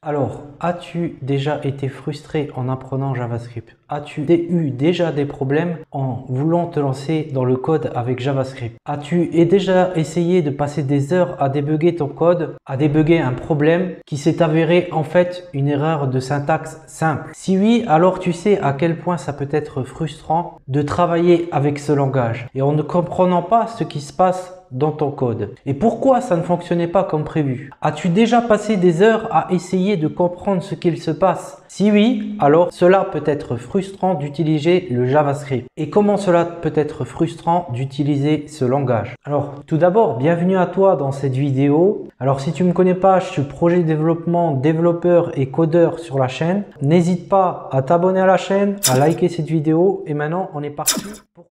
Alors, as-tu déjà été frustré en apprenant JavaScript? As-tu eu déjà des problèmes en voulant te lancer dans le code avec JavaScript? As-tu déjà essayé de passer des heures à débugger ton code, à débugger un problème qui s'est avéré en fait une erreur de syntaxe simple? Si oui, alors tu sais à quel point ça peut être frustrant de travailler avec ce langage et en ne comprenant pas ce qui se passe dans ton code. Et pourquoi ça ne fonctionnait pas comme prévu? As-tu déjà passé des heures à essayer de comprendre ce qu'il se passe? Si oui, alors cela peut être frustrant d'utiliser le JavaScript. Et comment cela peut être frustrant d'utiliser ce langage? Alors, tout d'abord, bienvenue à toi dans cette vidéo. Alors, si tu ne me connais pas, je suis projet développement, développeur et codeur sur la chaîne. N'hésite pas à t'abonner à la chaîne, à liker cette vidéo. Et maintenant, on est parti pour...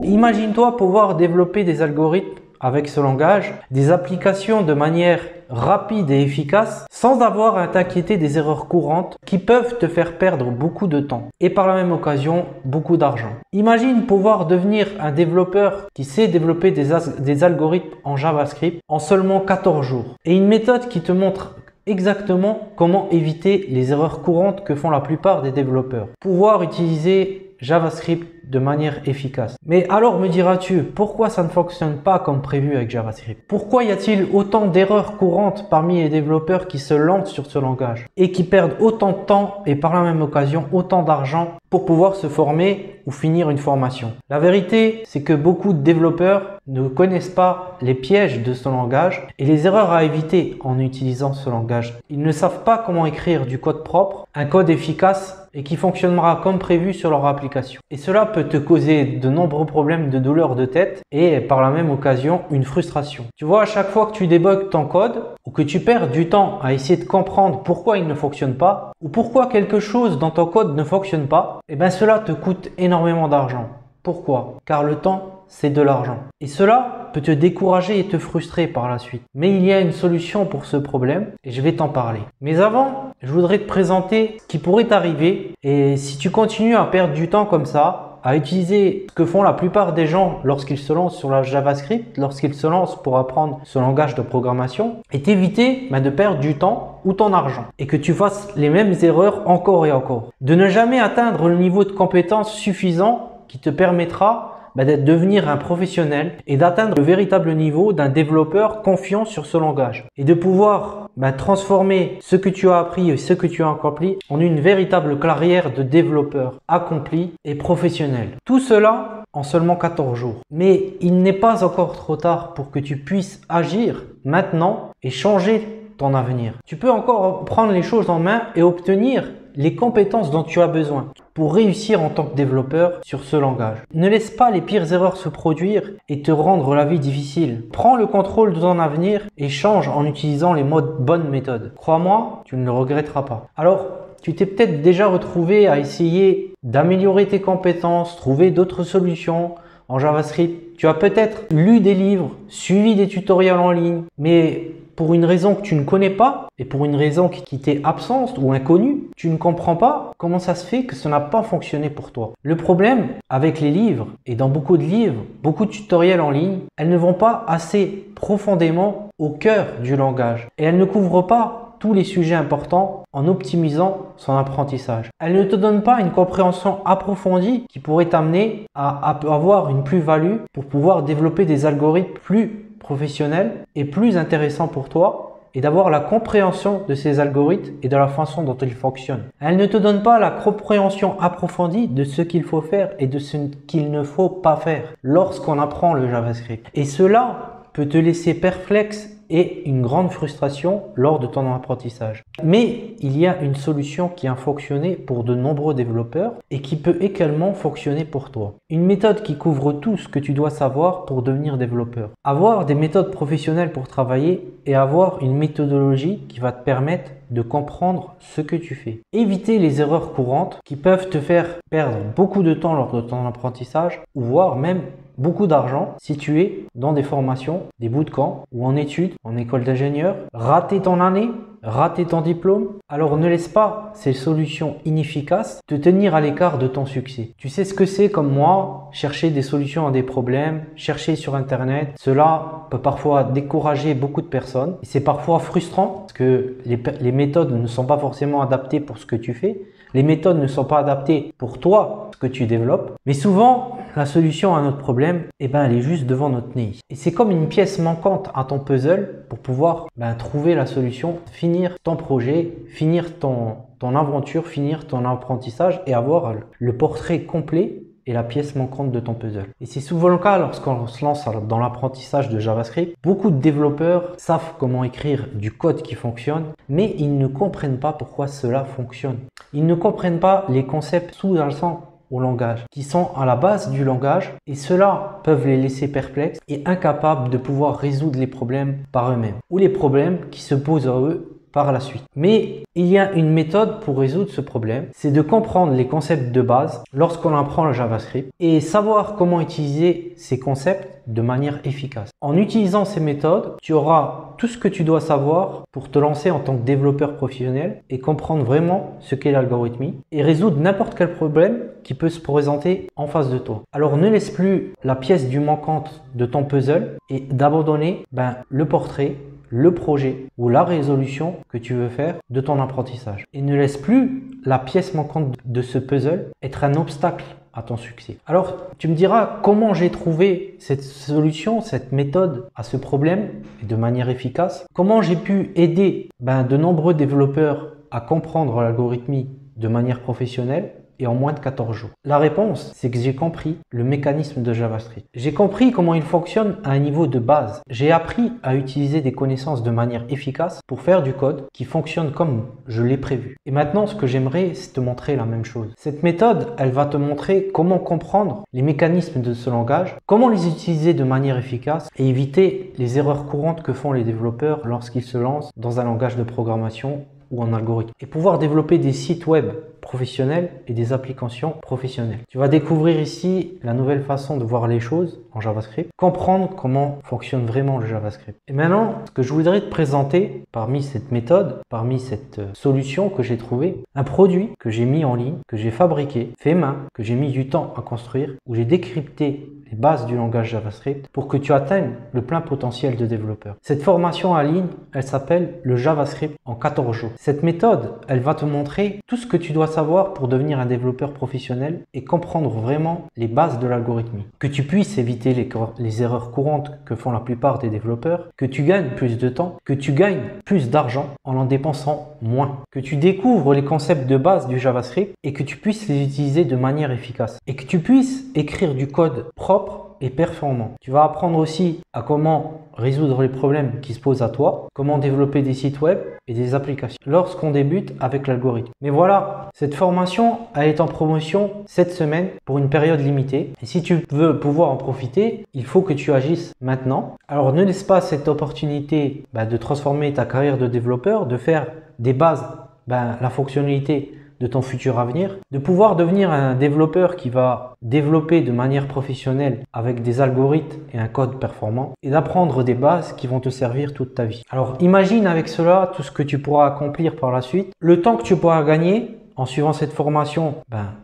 Imagine-toi pouvoir développer des algorithmes avec ce langage, des applications de manière rapide et efficace sans avoir à t'inquiéter des erreurs courantes qui peuvent te faire perdre beaucoup de temps et par la même occasion beaucoup d'argent. Imagine pouvoir devenir un développeur qui sait développer des algorithmes en JavaScript en seulement 14 jours et une méthode qui te montre exactement comment éviter les erreurs courantes que font la plupart des développeurs. Pouvoir utiliser JavaScript de manière efficace. Mais alors me diras-tu, pourquoi ça ne fonctionne pas comme prévu avec JavaScript? Pourquoi y a-t-il autant d'erreurs courantes parmi les développeurs qui se lancent sur ce langage et qui perdent autant de temps et par la même occasion autant d'argent pour pouvoir se former ou finir une formation? La vérité, c'est que beaucoup de développeurs ne connaissent pas les pièges de ce langage et les erreurs à éviter en utilisant ce langage. Ils ne savent pas comment écrire du code propre, un code efficace et qui fonctionnera comme prévu sur leur application. Et cela peut te causer de nombreux problèmes de douleur de tête et par la même occasion une frustration. Tu vois, à chaque fois que tu débugs ton code ou que tu perds du temps à essayer de comprendre pourquoi il ne fonctionne pas ou pourquoi quelque chose dans ton code ne fonctionne pas, eh bien cela te coûte énormément d'argent. Pourquoi? Car le temps, c'est de l'argent. Et cela peut te décourager et te frustrer par la suite. Mais il y a une solution pour ce problème et je vais t'en parler. Mais avant, je voudrais te présenter ce qui pourrait t'arriver et si tu continues à perdre du temps comme ça, à utiliser ce que font la plupart des gens lorsqu'ils se lancent sur la JavaScript, lorsqu'ils se lancent pour apprendre ce langage de programmation, et t'éviter de perdre du temps ou ton argent et que tu fasses les mêmes erreurs encore et encore. De ne jamais atteindre le niveau de compétence suffisant qui te permettra de devenir un professionnel et d'atteindre le véritable niveau d'un développeur confiant sur ce langage et de pouvoir transformer ce que tu as appris et ce que tu as accompli en une véritable carrière de développeur accompli et professionnel. Tout cela en seulement 14 jours. Mais il n'est pas encore trop tard pour que tu puisses agir maintenant et changer ton avenir. Tu peux encore prendre les choses en main et obtenir les compétences dont tu as besoin pour réussir en tant que développeur sur ce langage. Ne laisse pas les pires erreurs se produire et te rendre la vie difficile. Prends le contrôle de ton avenir et change en utilisant les bonnes méthodes. Crois-moi, tu ne le regretteras pas. Alors, tu t'es peut-être déjà retrouvé à essayer d'améliorer tes compétences, trouver d'autres solutions en JavaScript. Tu as peut-être lu des livres, suivi des tutoriels en ligne, mais pour une raison que tu ne connais pas et pour une raison qui t'est absente ou inconnue, tu ne comprends pas comment ça se fait que ça n'a pas fonctionné pour toi. Le problème avec les livres, et dans beaucoup de livres, beaucoup de tutoriels en ligne, elles ne vont pas assez profondément au cœur du langage et elles ne couvrent pas tous les sujets importants en optimisant son apprentissage. Elles ne te donnent pas une compréhension approfondie qui pourrait t'amener à avoir une plus-value pour pouvoir développer des algorithmes plus professionnel et plus intéressant pour toi et d'avoir la compréhension de ces algorithmes et de la façon dont ils fonctionnent. Elle ne te donne pas la compréhension approfondie de ce qu'il faut faire et de ce qu'il ne faut pas faire lorsqu'on apprend le JavaScript. Et cela peut te laisser perplexe et une grande frustration lors de ton apprentissage. Mais il y a une solution qui a fonctionné pour de nombreux développeurs et qui peut également fonctionner pour toi. Une méthode qui couvre tout ce que tu dois savoir pour devenir développeur. Avoir des méthodes professionnelles pour travailler et avoir une méthodologie qui va te permettre de comprendre ce que tu fais. Éviter les erreurs courantes qui peuvent te faire perdre beaucoup de temps lors de ton apprentissage ou voire même beaucoup d'argent si tu es dans des formations, des bootcamps ou en études, en école d'ingénieur, rater ton année, rater ton diplôme? Alors ne laisse pas ces solutions inefficaces te tenir à l'écart de ton succès. Tu sais ce que c'est comme moi, chercher des solutions à des problèmes, chercher sur internet. Cela peut parfois décourager beaucoup de personnes. C'est parfois frustrant parce que les méthodes ne sont pas forcément adaptées pour ce que tu fais. Les méthodes ne sont pas adaptées pour toi, ce que tu développes. Mais souvent, la solution à notre problème, elle est juste devant notre nez. Et c'est comme une pièce manquante à ton puzzle pour pouvoir trouver la solution, finir ton projet, finir ton aventure, finir ton apprentissage et avoir le portrait complet et la pièce manquante de ton puzzle. Et c'est souvent le cas lorsqu'on se lance dans l'apprentissage de JavaScript. Beaucoup de développeurs savent comment écrire du code qui fonctionne, mais ils ne comprennent pas pourquoi cela fonctionne. Ils ne comprennent pas les concepts sous-jacents au langage, qui sont à la base du langage, et cela peuvent les laisser perplexes et incapables de pouvoir résoudre les problèmes par eux-mêmes, ou les problèmes qui se posent à eux par la suite. Mais il y a une méthode pour résoudre ce problème, c'est de comprendre les concepts de base lorsqu'on apprend le JavaScript et savoir comment utiliser ces concepts de manière efficace. En utilisant ces méthodes, tu auras tout ce que tu dois savoir pour te lancer en tant que développeur professionnel et comprendre vraiment ce qu'est l'algorithmie et résoudre n'importe quel problème qui peut se présenter en face de toi. Alors ne laisse plus la pièce du manquante de ton puzzle et d'abandonner le portrait, le projet ou la résolution que tu veux faire de ton apprentissage. Et ne laisse plus la pièce manquante de ce puzzle être un obstacle à ton succès. Alors, tu me diras comment j'ai trouvé cette solution, cette méthode à ce problème et de manière efficace. Comment j'ai pu aider de nombreux développeurs à comprendre l'algorithmie de manière professionnelle et en moins de 14 jours. La réponse, c'est que j'ai compris le mécanisme de JavaScript. J'ai compris comment il fonctionne à un niveau de base. J'ai appris à utiliser des connaissances de manière efficace pour faire du code qui fonctionne comme je l'ai prévu. Et maintenant, ce que j'aimerais, c'est te montrer la même chose. Cette méthode, elle va te montrer comment comprendre les mécanismes de ce langage, comment les utiliser de manière efficace et éviter les erreurs courantes que font les développeurs lorsqu'ils se lancent dans un langage de programmation ou en algorithme, et pouvoir développer des sites web professionnels et des applications professionnelles. Tu vas découvrir ici la nouvelle façon de voir les choses en JavaScript, comprendre comment fonctionne vraiment le JavaScript. Et maintenant, ce que je voudrais te présenter parmi cette méthode, parmi cette solution que j'ai trouvée, un produit que j'ai mis en ligne, que j'ai fabriqué, fait main, que j'ai mis du temps à construire, où j'ai décrypté les bases du langage JavaScript pour que tu atteignes le plein potentiel de développeur. Cette formation en ligne, elle s'appelle le JavaScript en 14 jours. Cette méthode, elle va te montrer tout ce que tu dois savoir pour devenir un développeur professionnel et comprendre vraiment les bases de l'algorithmie. Que tu puisses éviter les erreurs courantes que font la plupart des développeurs, que tu gagnes plus de temps, que tu gagnes plus d'argent en dépensant moins, que tu découvres les concepts de base du JavaScript et que tu puisses les utiliser de manière efficace et que tu puisses écrire du code propre et performant. Tu vas apprendre aussi à comment résoudre les problèmes qui se posent à toi, comment développer des sites web et des applications lorsqu'on débute avec l'algorithme. Mais voilà, cette formation elle est en promotion cette semaine pour une période limitée. Et si tu veux pouvoir en profiter, il faut que tu agisses maintenant. Alors ne laisse pas cette opportunité de transformer ta carrière de développeur, de faire des bases, la fonctionnalité de ton futur avenir, de pouvoir devenir un développeur qui va développer de manière professionnelle avec des algorithmes et un code performant et d'apprendre des bases qui vont te servir toute ta vie. Alors imagine avec cela tout ce que tu pourras accomplir par la suite, le temps que tu pourras gagner en suivant cette formation.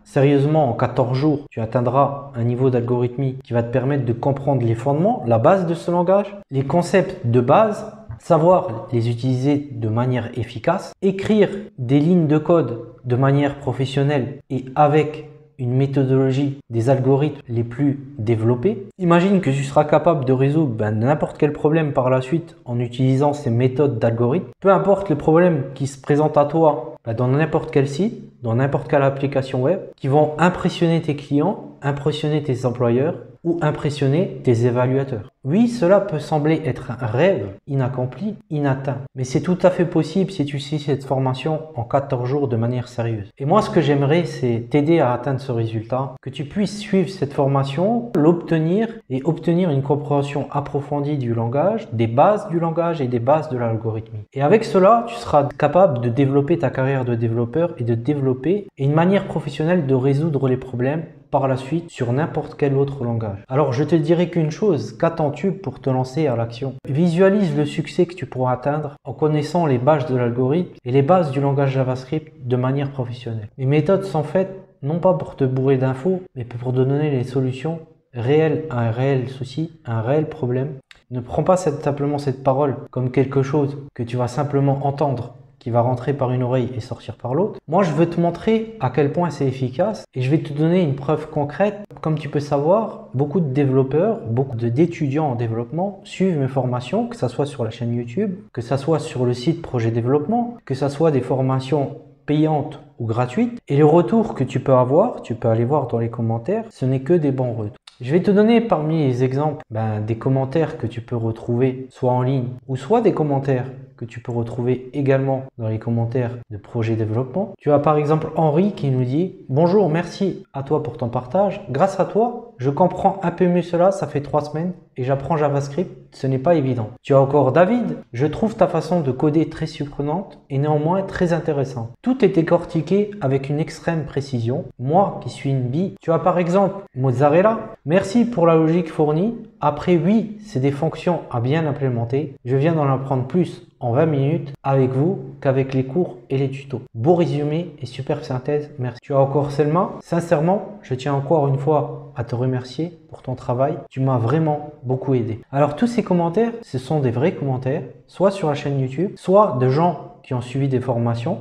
Sérieusement, en 14 jours, tu atteindras un niveau d'algorithmie qui va te permettre de comprendre les fondements, la base de ce langage, les concepts de base, savoir les utiliser de manière efficace, écrire des lignes de code de manière professionnelle et avec une méthodologie des algorithmes les plus développés. Imagine que tu seras capable de résoudre n'importe quel problème par la suite en utilisant ces méthodes d'algorithmes. Peu importe le problème qui se présente à toi dans n'importe quel site, dans n'importe quelle application web, qui vont impressionner tes clients, impressionner tes employeurs ou impressionner tes évaluateurs. Oui, cela peut sembler être un rêve inaccompli, inatteint, mais c'est tout à fait possible si tu suis cette formation en 14 jours de manière sérieuse. Et moi, ce que j'aimerais, c'est t'aider à atteindre ce résultat, que tu puisses suivre cette formation, l'obtenir et obtenir une compréhension approfondie du langage, des bases du langage et des bases de l'algorithmie. Et avec cela, tu seras capable de développer ta carrière de développeur et de développer une manière professionnelle de résoudre les problèmes par la suite sur n'importe quel autre langage. Alors je te dirai qu'une chose, qu'attends-tu pour te lancer à l'action? Visualise le succès que tu pourras atteindre en connaissant les bases de l'algorithme et les bases du langage JavaScript de manière professionnelle. Les méthodes sont faites non pas pour te bourrer d'infos, mais pour te donner les solutions réelles à un réel souci, à un réel problème. Ne prends pas simplement cette parole comme quelque chose que tu vas simplement entendre, qui va rentrer par une oreille et sortir par l'autre. Moi, je veux te montrer à quel point c'est efficace et je vais te donner une preuve concrète. Comme tu peux savoir, beaucoup de développeurs, beaucoup d'étudiants en développement suivent mes formations, que ce soit sur la chaîne YouTube, que ce soit sur le site Projet Développement, que ce soit des formations payantes ou gratuites. Et les retours que tu peux avoir, tu peux aller voir dans les commentaires, ce n'est que des bons retours. Je vais te donner parmi les exemples des commentaires que tu peux retrouver soit en ligne ou soit des commentaires que tu peux retrouver également dans les commentaires de Projet Développement. Tu as par exemple Henri qui nous dit « Bonjour, merci à toi pour ton partage. Grâce à toi, je comprends un peu mieux cela, ça fait 3 semaines et j'apprends JavaScript, ce n'est pas évident. » Tu as encore David « Je trouve ta façon de coder très surprenante et néanmoins très intéressante. Tout est décortiqué avec une extrême précision. Moi qui suis une bille. » Tu as par exemple Mozzarella « Merci pour la logique fournie. Après, oui, c'est des fonctions à bien implémenter. Je viens d'en apprendre plus en 20 minutes avec vous qu'avec les cours et les tutos. Beau résumé et superbe synthèse, merci. » Tu as encore Selma. « Sincèrement, je tiens encore une fois à te remercier pour ton travail. Tu m'as vraiment beaucoup aidé. » Alors tous ces commentaires, ce sont des vrais commentaires, soit sur la chaîne YouTube, soit de gens qui ont suivi des formations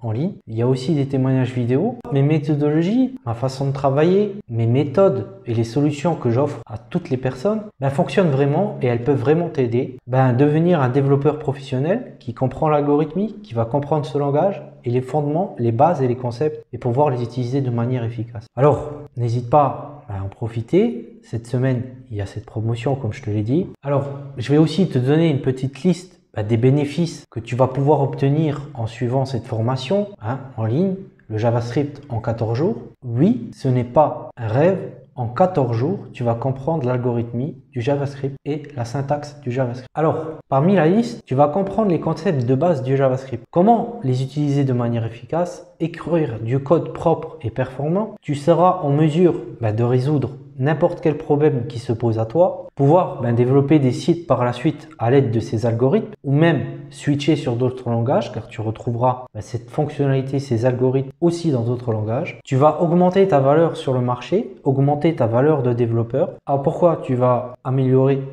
en ligne. Il y a aussi des témoignages vidéo. Mes méthodologies, ma façon de travailler, mes méthodes et les solutions que j'offre à toutes les personnes fonctionnent vraiment et elles peuvent vraiment t'aider à devenir un développeur professionnel qui comprend l'algorithmique, qui va comprendre ce langage et les fondements, les bases et les concepts et pouvoir les utiliser de manière efficace. Alors, n'hésite pas à en profiter. Cette semaine, il y a cette promotion comme je te l'ai dit. Alors, je vais aussi te donner une petite liste des bénéfices que tu vas pouvoir obtenir en suivant cette formation en ligne, le JavaScript en 14 jours. Oui, ce n'est pas un rêve. En 14 jours, tu vas comprendre l'algorithmie du JavaScript et la syntaxe du JavaScript. Alors, parmi la liste, tu vas comprendre les concepts de base du JavaScript. Comment les utiliser de manière efficace, écrire du code propre et performant. Tu seras en mesure de résoudre n'importe quel problème qui se pose à toi, pouvoir développer des sites par la suite à l'aide de ces algorithmes ou même switcher sur d'autres langages car tu retrouveras cette fonctionnalité, ces algorithmes aussi dans d'autres langages. Tu vas augmenter ta valeur sur le marché, augmenter ta valeur de développeur. Alors pourquoi tu vas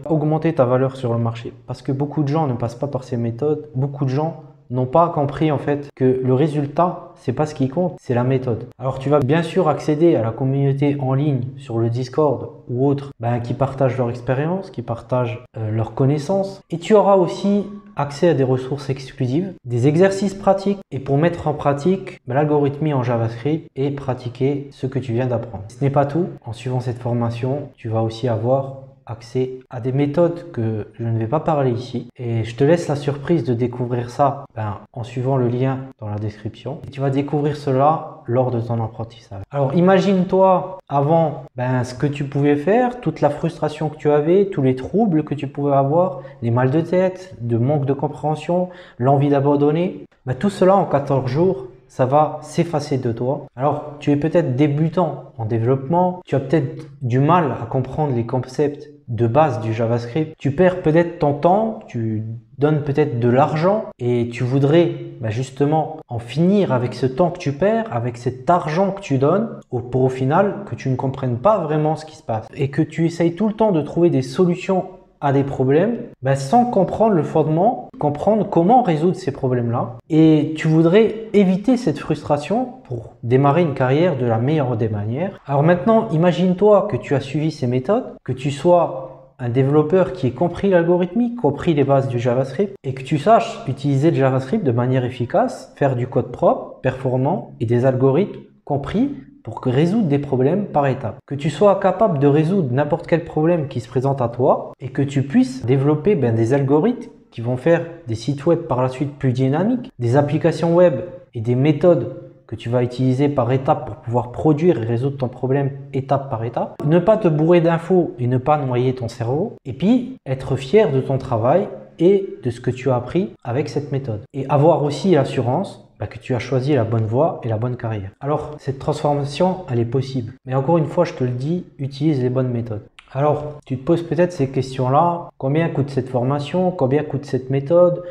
augmenter ta valeur sur le marché? Parce que beaucoup de gens ne passent pas par ces méthodes, beaucoup de gens n'ont pas compris en fait que le résultat, c'est pas ce qui compte, c'est la méthode. Alors tu vas bien sûr accéder à la communauté en ligne sur le Discord ou autre qui partagent leur expérience, qui partagent leurs connaissances. Et tu auras aussi accès à des ressources exclusives, des exercices pratiques et pour mettre en pratique l'algorithmie en JavaScript et pratiquer ce que tu viens d'apprendre. Ce n'est pas tout. En suivant cette formation, tu vas aussi avoir accès à des méthodes que je ne vais pas parler ici et je te laisse la surprise de découvrir ça en suivant le lien dans la description et tu vas découvrir cela lors de ton apprentissage. Alors imagine-toi avant ce que tu pouvais faire, toute la frustration que tu avais, tous les troubles que tu pouvais avoir, les mal de tête, de manque de compréhension, l'envie d'abandonner, tout cela en 14 jours ça va s'effacer de toi. Alors, tu es peut-être débutant en développement, tu as peut-être du mal à comprendre les concepts de base du JavaScript. Tu perds peut-être ton temps, tu donnes peut-être de l'argent et tu voudrais justement en finir avec ce temps que tu perds, avec cet argent que tu donnes pour au final que tu ne comprennes pas vraiment ce qui se passe et que tu essayes tout le temps de trouver des solutions à des problèmes sans comprendre le fondement, comprendre comment résoudre ces problèmes-là. Et tu voudrais éviter cette frustration pour démarrer une carrière de la meilleure des manières. Alors maintenant, imagine-toi que tu as suivi ces méthodes, que tu sois un développeur qui ait compris l'algorithmique, compris les bases du JavaScript et que tu saches utiliser le JavaScript de manière efficace, faire du code propre, performant et des algorithmes compris pour résoudre des problèmes par étapes. Que tu sois capable de résoudre n'importe quel problème qui se présente à toi et que tu puisses développer des algorithmes qui vont faire des sites web par la suite plus dynamiques, des applications web et des méthodes que tu vas utiliser par étapes pour pouvoir produire et résoudre ton problème étape par étape. Ne pas te bourrer d'infos et ne pas noyer ton cerveau. Et puis, être fier de ton travail et de ce que tu as appris avec cette méthode. Et avoir aussi l'assurance que tu as choisi la bonne voie et la bonne carrière. Alors, cette transformation, elle est possible. Mais encore une fois, je te le dis, utilise les bonnes méthodes. Alors, tu te poses peut-être ces questions-là. Combien coûte cette formation? Combien coûte cette méthode?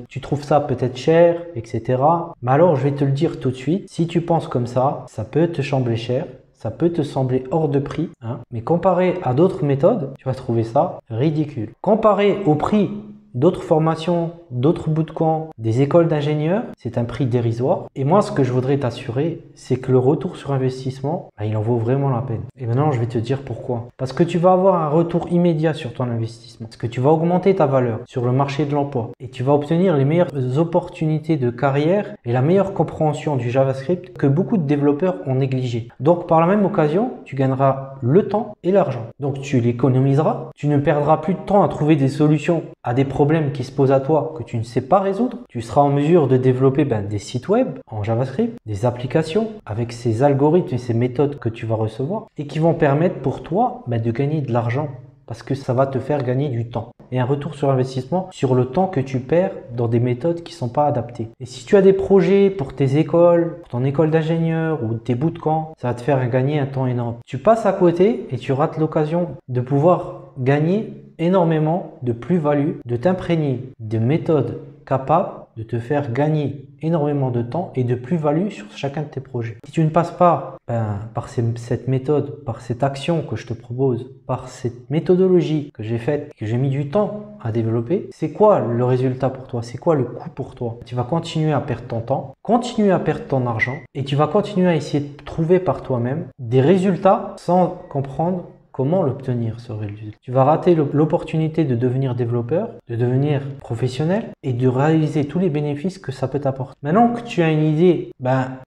Tu trouves ça peut-être cher, etc. Mais alors, je vais te le dire tout de suite. Si tu penses comme ça peut te sembler cher. Ça peut te sembler hors de prix, hein, mais comparé à d'autres méthodes, tu vas trouver ça ridicule. Comparé au prix d'autres formations, d'autres bootcamps, des écoles d'ingénieurs, c'est un prix dérisoire. Et moi, ce que je voudrais t'assurer, c'est que le retour sur investissement, il en vaut vraiment la peine. Et maintenant, je vais te dire pourquoi. Parce que tu vas avoir un retour immédiat sur ton investissement. Parce que tu vas augmenter ta valeur sur le marché de l'emploi. Et tu vas obtenir les meilleures opportunités de carrière et la meilleure compréhension du JavaScript que beaucoup de développeurs ont négligé. Donc, par la même occasion, tu gagneras le temps et l'argent. Donc, tu l'économiseras. Tu ne perdras plus de temps à trouver des solutions à des problèmes qui se posent à toi que tu ne sais pas résoudre. Tu seras en mesure de développer des sites web en JavaScript, des applications avec ces algorithmes et ces méthodes que tu vas recevoir et qui vont permettre pour toi de gagner de l'argent parce que ça va te faire gagner du temps et un retour sur investissement sur le temps que tu perds dans des méthodes qui ne sont pas adaptées. Et si tu as des projets pour tes écoles, pour ton école d'ingénieur ou tes bootcamps, ça va te faire gagner un temps énorme. Tu passes à côté et tu rates l'occasion de pouvoir gagner énormément de plus-value, de t'imprégner de méthodes capables de te faire gagner énormément de temps et de plus-value sur chacun de tes projets. Si tu ne passes pas par cette méthode, par cette action que je te propose, par cette méthodologie que j'ai faite, que j'ai mis du temps à développer, c'est quoi le résultat pour toi? C'est quoi le coût pour toi? Tu vas continuer à perdre ton temps, continuer à perdre ton argent et tu vas continuer à essayer de trouver par toi-même des résultats sans comprendre comment l'obtenir, ce résultat. Tu vas rater l'opportunité de devenir développeur, de devenir professionnel et de réaliser tous les bénéfices que ça peut t'apporter. Maintenant que tu as une idée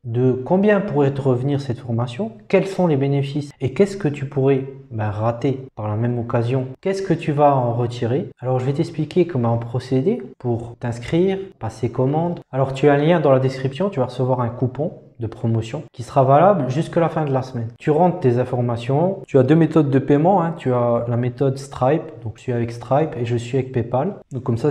de combien pourrait te revenir cette formation, quels sont les bénéfices et qu'est-ce que tu pourrais rater par la même occasion, qu'est-ce que tu vas en retirer? Alors je vais t'expliquer comment procéder pour t'inscrire, passer commande. Alors tu as un lien dans la description, tu vas recevoir un coupon de promotion qui sera valable jusqu'à la fin de la semaine. Tu rentres tes informations, tu as deux méthodes de paiement, hein. Tu as la méthode Stripe, donc je suis avec Stripe et je suis avec PayPal. Donc comme ça,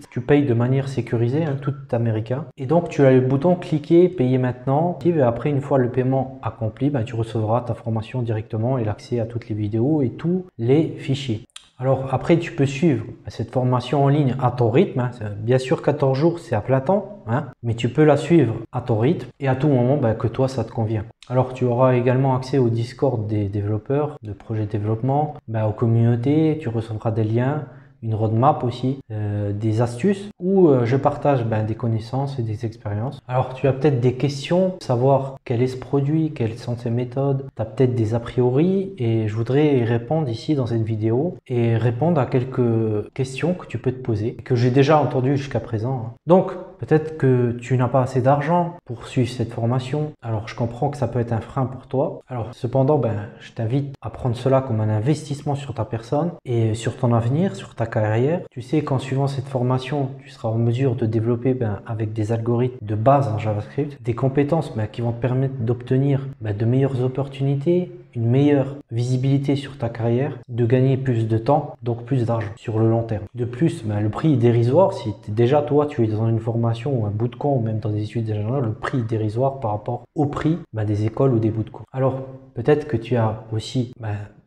tu payes de manière sécurisée, hein, tout américain. Et donc tu as le bouton cliquer, payer maintenant. Et après, une fois le paiement accompli, tu recevras ta formation directement et l'accès à toutes les vidéos et tous les fichiers. Alors après, tu peux suivre cette formation en ligne à ton rythme, hein. Bien sûr, 14 jours, c'est à plein temps, hein, mais tu peux la suivre à ton rythme et à tout moment que toi, ça te convient. Alors tu auras également accès au Discord des développeurs de projets de développement, aux communautés, tu recevras des liens, une roadmap aussi, des astuces où je partage des connaissances et des expériences. Alors tu as peut-être des questions, savoir quel est ce produit, quelles sont ses méthodes, tu as peut-être des a priori et je voudrais y répondre ici dans cette vidéo et répondre à quelques questions que tu peux te poser et que j'ai déjà entendues jusqu'à présent. Donc peut-être que tu n'as pas assez d'argent pour suivre cette formation. Alors je comprends que ça peut être un frein pour toi. Alors cependant, je t'invite à prendre cela comme un investissement sur ta personne et sur ton avenir, sur ta carrière. Tu sais qu'en suivant cette formation, tu seras en mesure de développer avec des algorithmes de base en JavaScript, des compétences qui vont te permettre d'obtenir de meilleures opportunités, une meilleure visibilité sur ta carrière, de gagner plus de temps, donc plus d'argent sur le long terme. De plus, le prix est dérisoire. Si déjà toi tu es dans une formation ou un bootcamp ou même dans des études d'ingénieur, le prix est dérisoire par rapport au prix des écoles ou des bootcamps. Alors peut-être que tu as aussi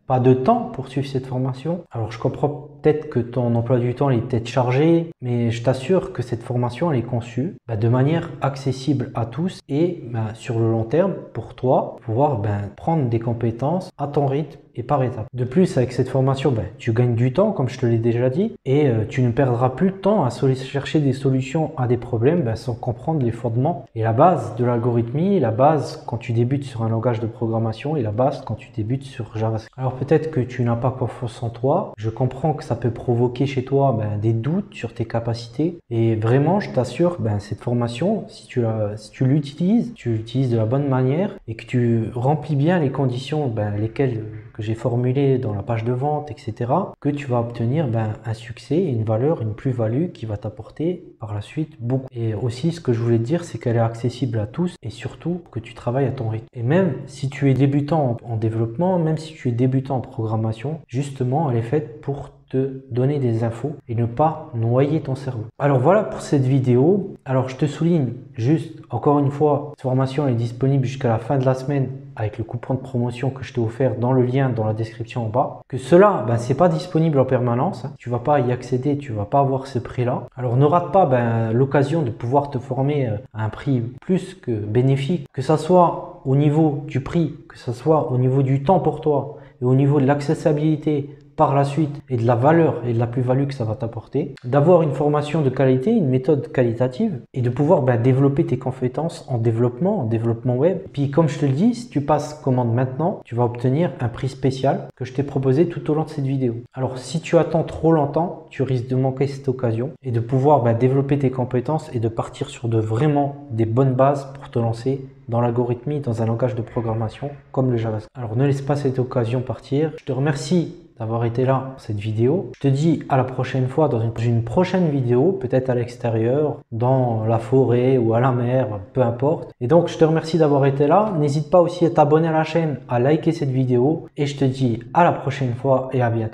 pas de temps pour suivre cette formation. Alors je comprends peut-être que ton emploi du temps est peut-être chargé, mais je t'assure que cette formation elle est conçue de manière accessible à tous et sur le long terme pour toi pouvoir prendre des compétences à ton rythme et par étapes. De plus, avec cette formation, tu gagnes du temps, comme je te l'ai déjà dit, et tu ne perdras plus de temps à chercher des solutions à des problèmes sans comprendre les fondements et la base de l'algorithmie, la base quand tu débutes sur un langage de programmation et la base quand tu débutes sur JavaScript. Alors peut-être que tu n'as pas confiance en toi, je comprends que ça peut provoquer chez toi des doutes sur tes capacités et vraiment, je t'assure, cette formation, si tu l'utilises, de la bonne manière et que tu remplis bien les conditions lesquelles que j'ai formulé dans la page de vente, etc., que tu vas obtenir un succès, une valeur, une plus-value qui va t'apporter par la suite beaucoup. Et aussi, ce que je voulais te dire, c'est qu'elle est accessible à tous et surtout que tu travailles à ton rythme. Et même si tu es débutant en développement, même si tu es débutant débutant en programmation, justement, elle est faite pour te donner des infos et ne pas noyer ton cerveau. Alors voilà pour cette vidéo. Alors je te souligne juste, encore une fois, cette formation est disponible jusqu'à la fin de la semaine avec le coupon de promotion que je t'ai offert dans le lien dans la description en bas. Que cela, c'est pas disponible en permanence. Tu vas pas y accéder, tu vas pas avoir ce prix-là. Alors ne rate pas l'occasion de pouvoir te former à un prix plus que bénéfique, que ça soit au niveau du prix, que ça soit au niveau du temps pour toi et au niveau de l'accessibilité par la suite et de la valeur et de la plus-value que ça va t'apporter, d'avoir une formation de qualité, une méthode qualitative et de pouvoir développer tes compétences en développement web. Puis comme je te le dis, si tu passes commande maintenant, tu vas obtenir un prix spécial que je t'ai proposé tout au long de cette vidéo. Alors si tu attends trop longtemps, tu risques de manquer cette occasion et de pouvoir développer tes compétences et de partir sur vraiment des bonnes bases pour te lancer dans l'algorithmie, dans un langage de programmation comme le JavaScript. Alors ne laisse pas cette occasion partir. Je te remercie d'avoir été là pour cette vidéo. Je te dis à la prochaine fois dans une prochaine vidéo, peut-être à l'extérieur, dans la forêt ou à la mer, peu importe. Et donc je te remercie d'avoir été là. N'hésite pas aussi à t'abonner à la chaîne, à liker cette vidéo et je te dis à la prochaine fois et à bientôt.